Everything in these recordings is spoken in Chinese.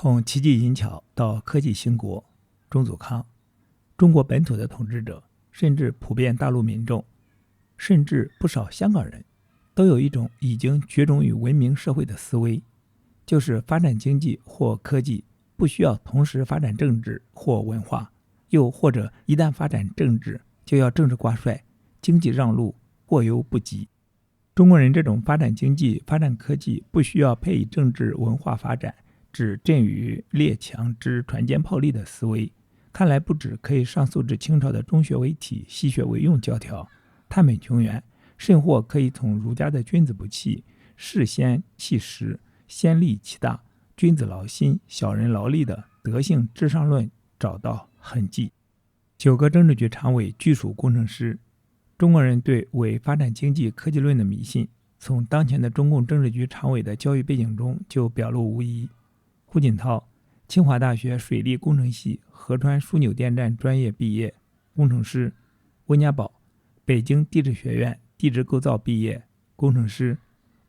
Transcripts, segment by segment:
從奇技淫巧到科技興國，鍾祖康，中國本土的統治者，甚至普遍大陸民眾，甚至不少香港人，都有一種已經絕種於文明社会的思維，就是發展經濟或科技不需要同時發展政治或文化，又或者一旦發展政治就要政治掛帥，經濟讓路，過猶不及。中國人這種發展經濟、發展科技不需要配以政治文化發展，只臻於列強之船坚炮利的思維，看來不止可以上溯至清朝的中學為體、西學為用教條，探本窮源，甚或可以從儒家的君子不器、事先弃实、先利其大、君子勞心、小人勞力的德性至上論找到痕跡。9個政治局常委俱屬工程師。中國人對偽發展經濟科技論的迷信，從當前的中共政治局常委的教育背景中就表露無遺。胡錦濤，清華大學水利工程系合川樞紐電站專業畢業，工程師；溫家寶，北京地質學院地質構造畢業，工程師；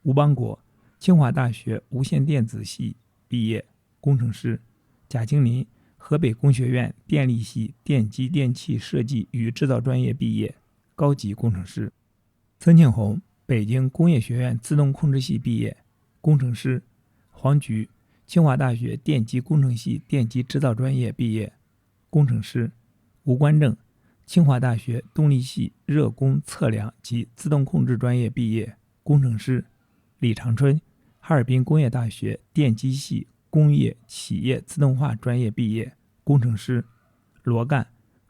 吳邦國，清華大學無線電子系畢業，工程師；賈經林，河北工學院電力系電機電氣設計與製造專業畢業，高級工程師；曾慶紅，北京工業學院自動控制系畢業，工程師；黃菊，清華大學電機工程系電機製造專業畢業，工程師；吳觀正，清華大學動力系熱功測量及自動控制專業畢業，工程師；李長春，哈爾濱工業大學電機系工業企業自動化專業畢業，工程師；羅幹，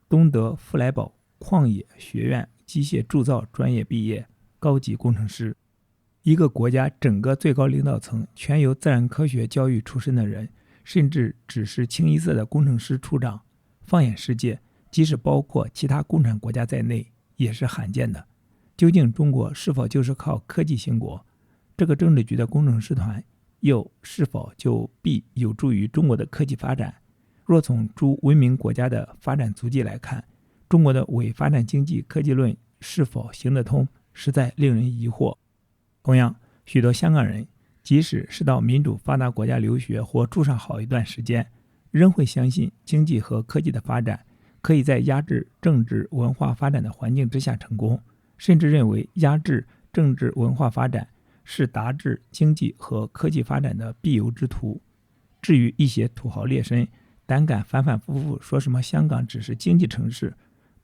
東德富來寶礦業學院機械鑄造專業畢業，高級工程師。一個國家整個最高領導層全由自然科學教育出身的人，甚至只是清一色的工程師出長，放眼世界，即使包括其他共產國家在內，也是罕見的。究竟中國是否就是靠科技興國？這個政治局的工程師團又是否就必有助於中國的科技發展？若從諸文明國家的發展足跡來看，中國的偽發展經濟科技論是否行得通，實在令人疑惑。同樣，許多香港人即使是到民主發達國家留學或住上好一段時間，仍會相信經濟和科技的發展可以在壓制政治文化發展的環境之下成功，甚至認為壓制政治文化發展是達至經濟和科技發展的必由之途。至於一些土豪劣紳膽敢反反复复說什麼香港只是經濟城市，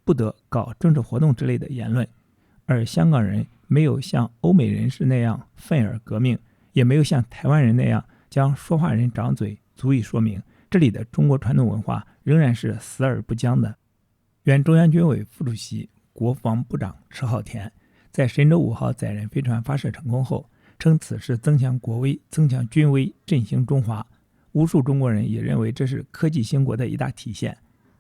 不得搞政治活動之類的言論，而香港人沒有像歐美人士那樣憤而革命，也沒有像台灣人那樣將說話人掌嘴，足以說明這裡的中國傳統文化仍然是死而不僵的。原中央軍委副主席、國防部長迟浩田在神舟5號載人飛船發射成功後，稱此是增強國威、增強軍威、振興中華。無數中國人也認為這是科技興國的一大體現，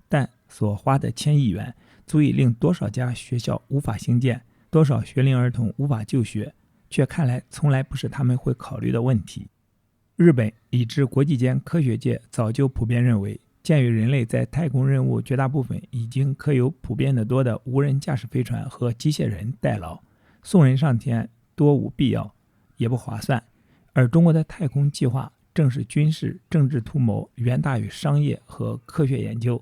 但所花的1000億元足以令多少家學校無法興建，多少學齡兒童無法就學，卻看來從來不是他們會考慮的問題。日本以至國際間科學界早就普遍認為，鑑於人類在太空任務絕大部分已經可有普遍的多的無人駕駛飛船和機械人代勞，送人上天多無必要，也不划算。而中國的太空計劃正是軍事政治圖謀遠大於商業和科學研究，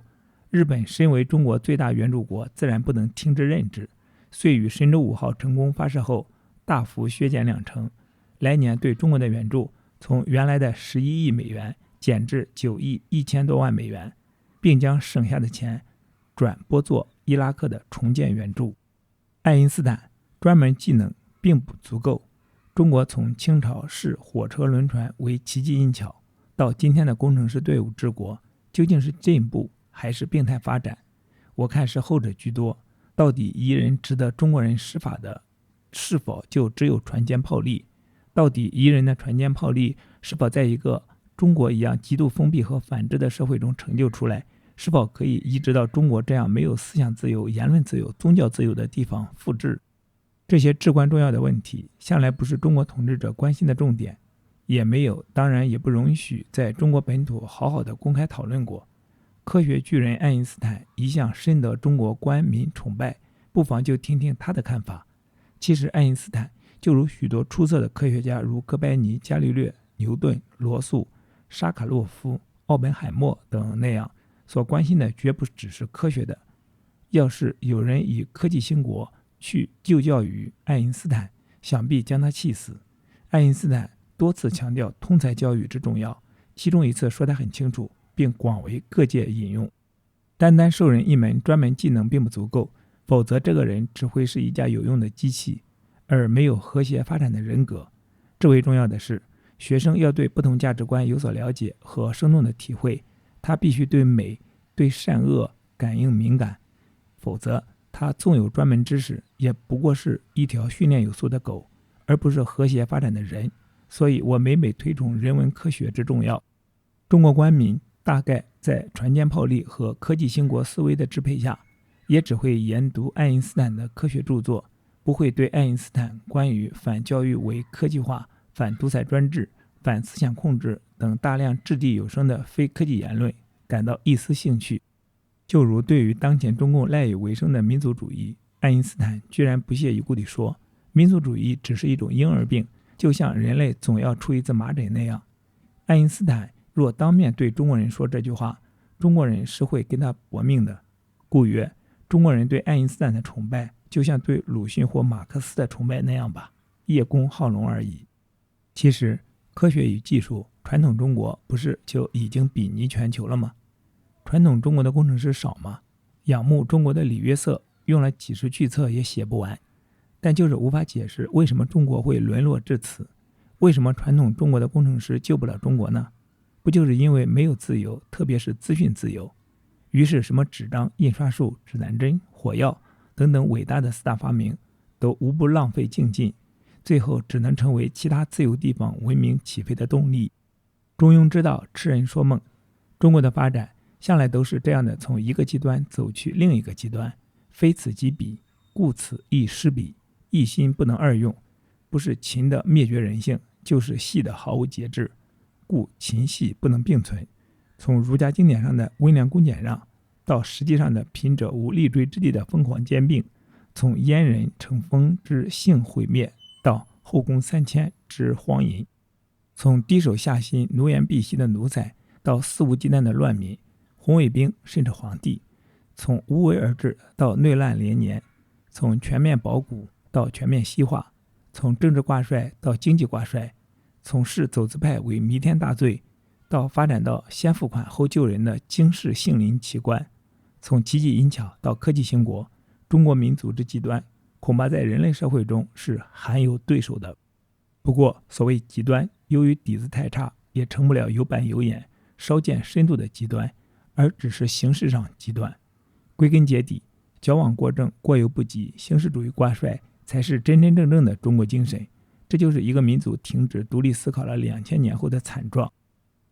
日本身為中國最大援助國，自然不能聽之任之。遂于神舟5號成功發射後大幅削減2成，來年對中國的援助從原來的11億美元減至9億1000多萬美元，並將省下的錢轉撥作伊拉克的重建援助。愛因斯坦專門技能並不足夠，中國從清朝視火車輪船為奇技淫巧，到今天的工程師隊伍治國，究竟是進步還是病態發展？我看是後者居多。到底一人值得中國人施法的，是否就只有船坚炮利？到底一人的船坚炮利是否在一個中國一樣極度封閉和反智的社會中成就出來？是否可以移植到中國這樣沒有思想自由、言論自由、宗教自由的地方複製？這些至關重要的問題，向來不是中國統治者關心的重點，也沒有，當然也不容許在中國本土好好的公開討論過。科學巨人愛因斯坦一向深得中國官民崇拜，不妨就聽聽他的看法。其實愛因斯坦就如許多出色的科學家，如哥白尼、伽利略、牛頓、罗素、沙卡洛夫、奧本海默等那樣，所關心的絕不只是科學的。要是有人以科技興國去就教於愛因斯坦，想必將他氣死。愛因斯坦多次強調通才教育之重要，其中一次說得很清楚，並廣為各界引用。單單授人一門專門技能並不足夠，否則這個人只會是一架有用的機器，而沒有和諧發展的人格。至為重要的是，學生要对不同價值觀有所了解和生動的體會，他必須對美、對善惡感應敏感，否則他縱有專門知識，也不過是一條訓練有素的狗，而不是和諧發展的人。所以我每每推崇人文科学之重要。中國官民大概在船堅炮利和科技興國思維的支配下，也只會研讀愛因斯坦的科學著作，不會對愛因斯坦關於反教育為科技化、反獨裁專制、反思想控制等大量掷地有聲的非科技言論感到一絲興趣。就如對於當前中共賴以為生的民族主義，愛因斯坦居然不屑一顧地說，民族主義只是一種嬰兒病，就像人類總要出一次麻疹那樣。愛因斯坦若當面對中國人說這句話，中國人是會跟他搏命的。故曰，中國人對愛因斯坦的崇拜，就像對魯迅或馬克思的崇拜那樣吧，葉公好龍而已。其實，科學與技術，傳統中國不是就已經比擬全球了嗎？傳統中國的工程師少嗎？仰慕中國的李約瑟，用了幾十句冊也寫不完。但就是無法解釋為什麼中國會淪落至此，為什麼傳統中國的工程師救不了中國呢？不就是因為沒有自由，特別是資訊自由。於是什麼紙張、印刷術、指南針、火藥等等偉大的四大發明都無不浪費殆盡，最後只能成為其他自由地方文明起飞的動力。中庸之道，痴人說夢。中國的發展向來都是這樣的，從一個極端走去另一個極端，非此即彼，故此亦失彼。一心不能二用，不是秦的滅絕人性，就是細的毫無節制，故秦細不能並存。從儒家經典上的溫良恭儉讓，到實際上的貧者無立錐之地的瘋狂兼併，從燕人乘風之性毀滅，到後宮3000之荒淫，從低手下心、奴顏婢膝的奴才，到肆無忌憚的亂民、紅衛兵甚至皇帝，從無為而治到內亂連年，從全面保古到全面西化，從政治掛帥到經濟掛帥，從視走資派為彌天大罪，到發展到先付款後救人的經世杏林奇觀，從奇技淫巧到科技興國，中國民族之極端，恐怕在人類社會中是罕有對手的。不過，所謂極端，由於底子太差，也成不了有板有眼、稍見深度的極端，而只是形式上極端。歸根結底，矯枉過正、過猶不及、形式主義掛帥，才是真真正正的中國精神。這就是一個民族停止獨立思考了2000年後的慘狀。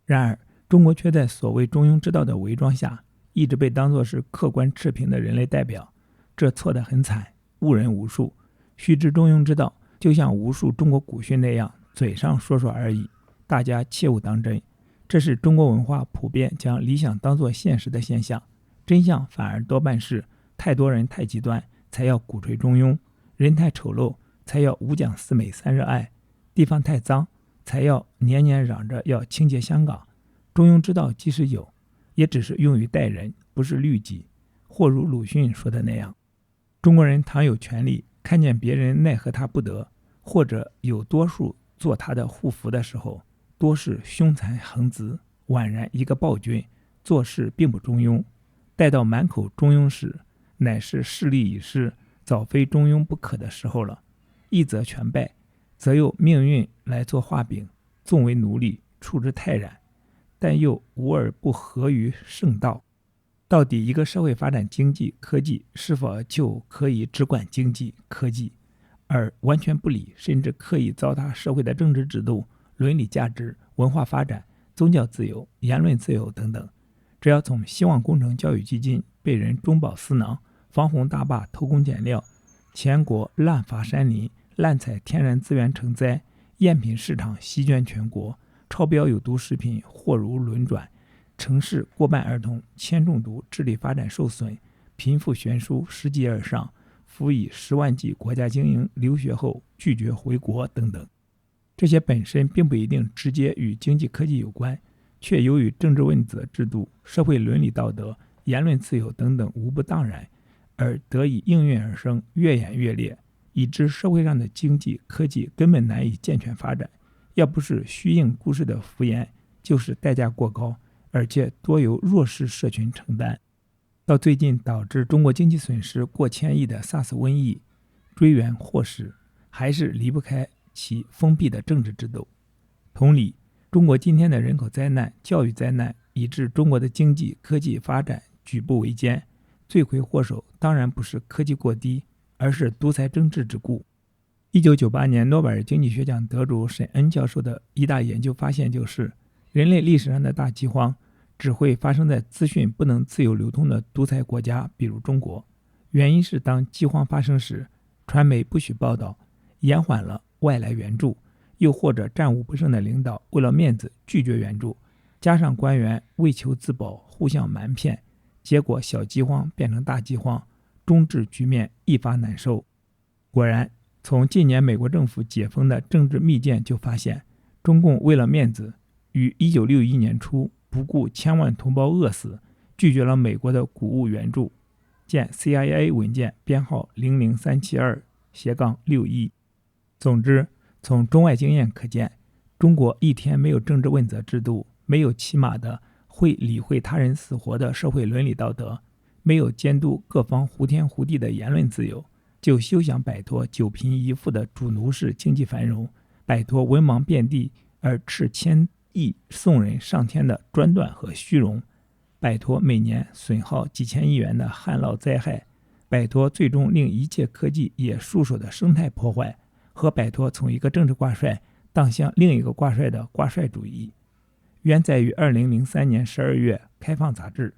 然而，中國卻在所謂中庸之道的偽裝下，一直被當作是客觀持平的人類代表，這錯得很慘，誤人無數。須知中庸之道，就像無數中國古訓那樣，嘴上說說而已，大家切勿當真。這是中國文化普遍將理想當作現實的現象，真相反而多半是太多人太極端，才要鼓吹中庸；人太醜陋，才要五講四美三熱愛；地方太髒，才要年年嚷着要清潔香港。中庸之道即使有，也只是用於待人，不是律己。或如魯迅說的那樣，中國人倘有權利，看見別人奈何他不得，或者有多數做他的護符的時候，多是凶殘橫直，宛然一個暴君，做事並不中庸。待到滿口中庸時，乃是勢力已失，早非中庸不可的時候了。一則全敗，則由命運來做畫餅，縱為奴隸，處之泰然，但又無而不合於聖道。到底一個社會發展經濟科技，是否就可以只管經濟科技，而完全不理甚至刻意糟蹋社會的政治制度、倫理價值、文化發展、宗教自由、言論自由等等？只要從希望工程教育基金被人中饱私囊，防洪大壩偷工減料，前國濫伐山林，濫採天然資源成災，贗品市場席捲全國，超標有毒食品貨如輪轉，城市過半兒童鉛中毒，智力發展受損，貧富懸殊10級而上，輔以10萬計國家精英留學後拒絕回國等等。這些本身並不一定直接與經濟科技有關，卻由於政治問責制度、社會倫理道德、言論自由等等無不當然，而得以應運而生，越演越烈，以致社會上的經濟科技根本難以健全發展。要不是虛應故事的敷衍，就是代價過高，而且多由弱勢社群承擔。到最近導致中國經濟損失過千億的 SARS 瘟疫，追源禍始，還是離不開其封閉的政治制度。同理，中國今天的人口災難、教育災難，以致中國的經濟科技發展舉步維艱，罪魁禍首當然不是科技過低，而是獨裁政治之故。1998年諾貝爾經濟學獎得主沈恩教授的一大研究發現就是，人類歷史上的大饑荒只會發生在資訊不能自由流通的獨裁國家，比如中國。原因是当饑荒發生時，傳媒不許報道，延緩了外來援助，又或者戰無不勝的領導為了面子拒絕援助，加上官員為求自保互相瞞騙，結果小饑荒變成大饑荒，中治局面一發難收。果然，從近年美國政府解封的政治密件就發現，中共為了面子，於1961年初不顧千萬同胞餓死，拒絕了美國的穀物援助。見 CIA 文件編號00372-61。總之，從中外經驗可見，中國一天沒有政治問責制度，沒有起碼的會理會他人死活的社會倫理道德，沒有監督各方胡天胡地的言論自由，就休想擺脫九貧一富的主奴式經濟繁榮，擺脫文盲遍地而斥千億送人上天的專斷和虛榮，擺脫每年損耗幾千億元的旱澇災害，擺脫最終令一切科技也束手的生態破壞，和擺脫從一個政治掛帥蕩向另一個掛帥的掛帥主義。原載於2003年12月《開放》雜誌。